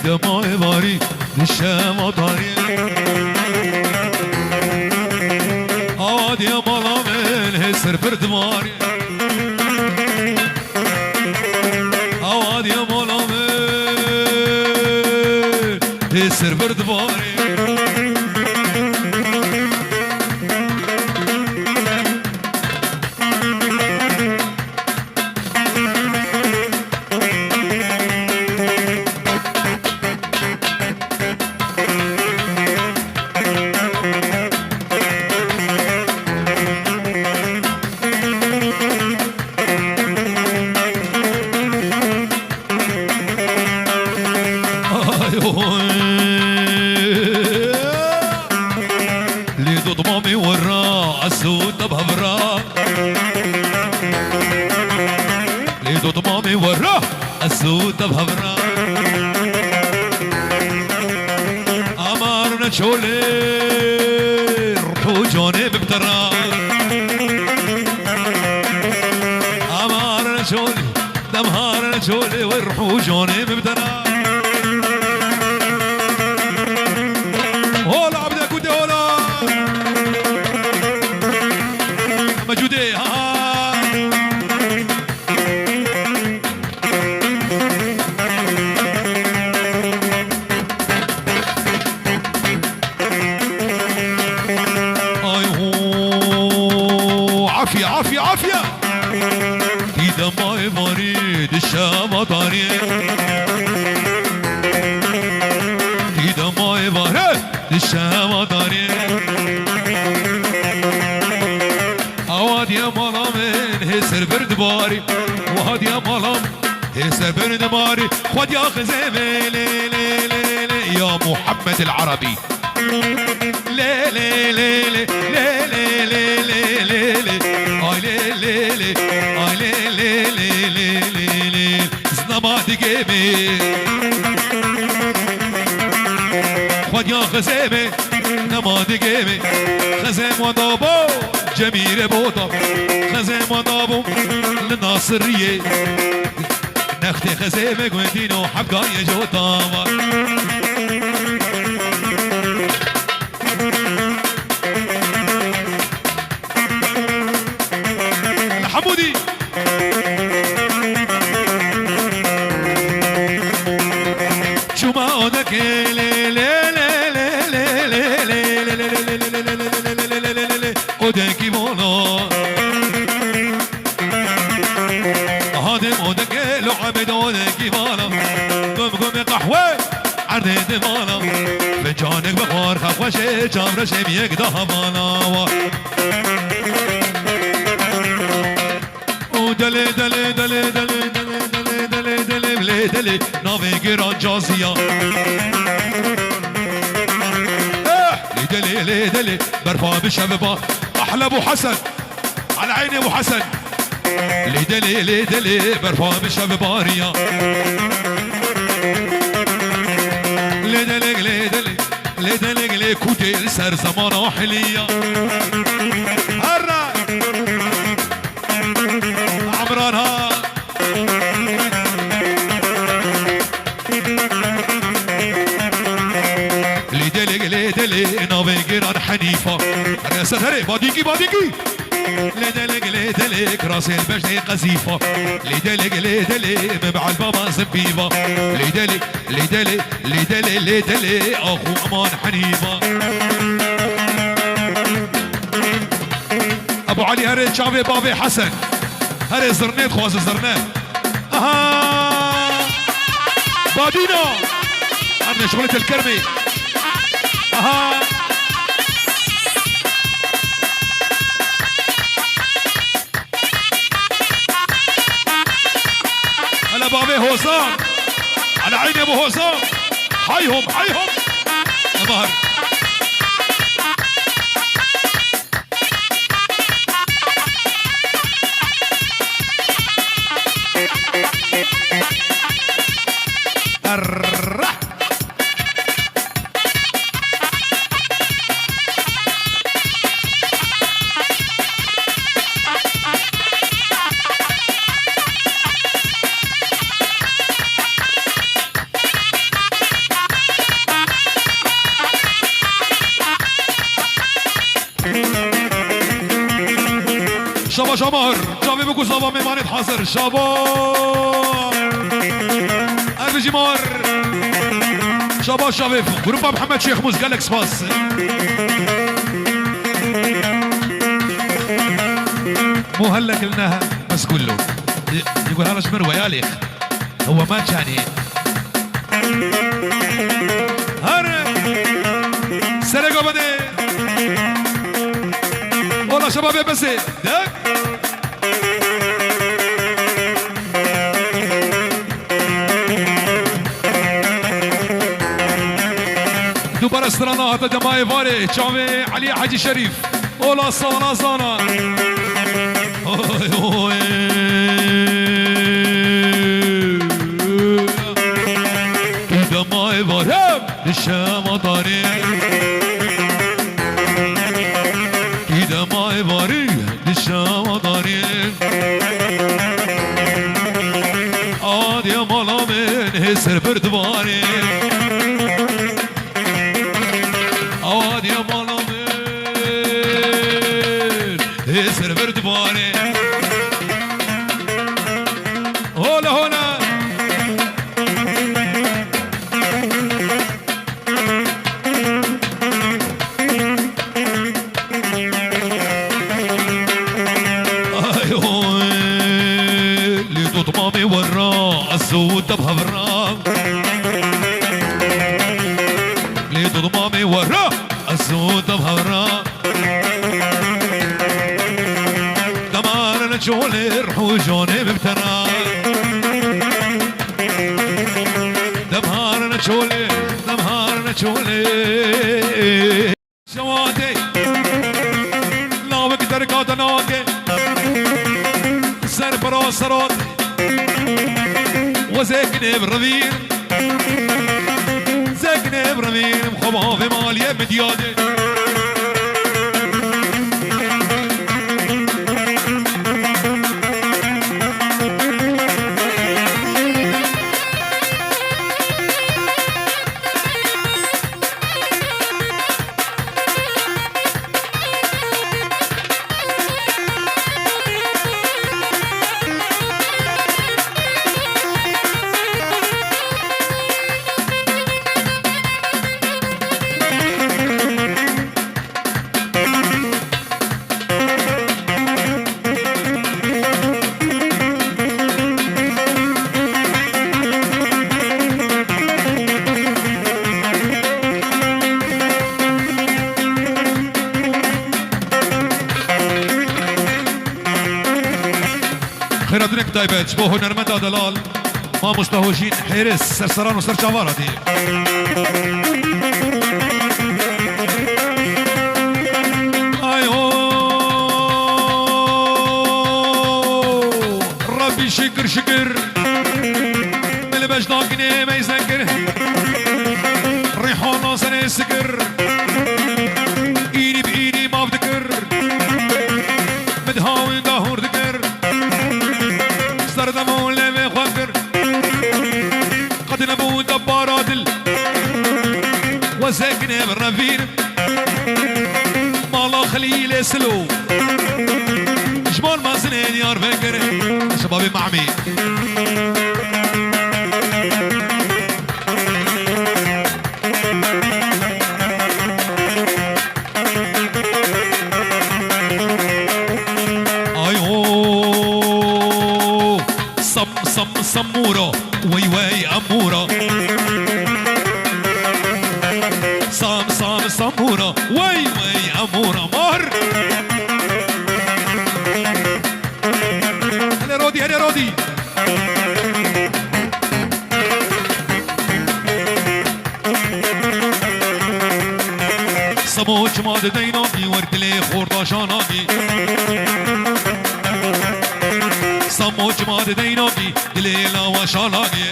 دماء باری دشم داری آدی مالا من هسر بردماری آدی مالا من هسر بردماری السود بهبرا أمارنا شولي روحو جوني ببترا أمارنا شولي دمهارنا شولي وروحو جوني ببترا هولا عبدا كودي هولا مجودي ها عافية عافية دي دماء مريض الشام داري دي دماء مريض الشام داري اواد يا ملام هسر برد باري وهاد يا ملام هسر برد باري خد يا خزيمي لي لي لي لي يا محمد العربي لي لي لي لي لي لي لي لي لي ay le le le ay le le le le le le znamadi gemi خد يا خزيمه نمادي gemi خزيم ودابو جميل بوطا خزيم ودابو للناصريه نختي خزيمه قويتينو حبقا يا جوطا حمودي شو ما اودك لي لي لي لي لي لي اودك مولا هادم اودك لو عبد اودك مولا قم قهوه عرض مالا فنجانك بخار خوشه جامرش یک دهمانا دلی دلی دلی دلی دلی دلی دلی دلی دلی ناوی گران جازیا دلی دلی دلی برفا بشب با احلى ابو حسن على عيني ابو حسن دلی دلی برفا بشب باريا دلی دلی دلی دلی دلی كوديل سر زمان حليا هرا عمرانها لي دلي ناوي جيران حنيفة أنا ستري باديكي باديكي لي دلي كراسي البجنة قزيفة لي دلي مبع البابا زبيبة لي دلي أخو أمان حنيفة أبو علي هري شافي بابي حسن هري زرنيت خواز زرنيت اها بادينا عندنا شغلة الكرمي اها هلا بابي هوسام على عيني ابو هوسام حيهم حيهم يا مهر شابا شمار جاوی بگو زابا میمانید حاضر شابا اربجی مار شابا شابه گروپ محمد شیخ موز قالك سباس مو هلا قلناها بس كله يقول هذا شمر ويالي هو ما كان هر سرقوا بدي والله شباب يا بس دك دوباره استرانا هذا جماعي فاري شامي علي حاجي شريف والله صانا صانا جماعي فاري الشام طاري جماعي فاري الشام طاري عاد يا مالا من هسر بردواري عاد يا مالا من هسر بردواري هولا هولا مامي ورا الزود بهبرا ليدو مامي ورا الزود بهبرا دمار نجولي رحو جوني ببترا دمار نجولي جواتي لا بقدر قاد ناقي سر برا سراتي وزكني بربير زكني بربير مخبها في مالية مديادة خيراتونك طيبة بو هنرمند دلال ما مستهوشين حرس سرسران وسر جوارة دي ايو ربي شكر شكر ملي باش ناقني ما يسكر ريحانه سنة سكر ايدي بايدي ما بذكر مدهاوي دهور ذكر سردمون لمي خفر قد نبو دبارات وساكنه بالرفير مالا خليل سلو جمال ما سنين يار فكر شبابي معمي سمورة وي وي أمورة سمورة وي وي أمورة مهر هلا رودي هلا رودي سموش ماد دينامي ورد لي خورداشانامي سموش ماد دينامي دليلا وشانامي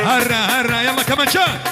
هرا هرا يلا كمان شان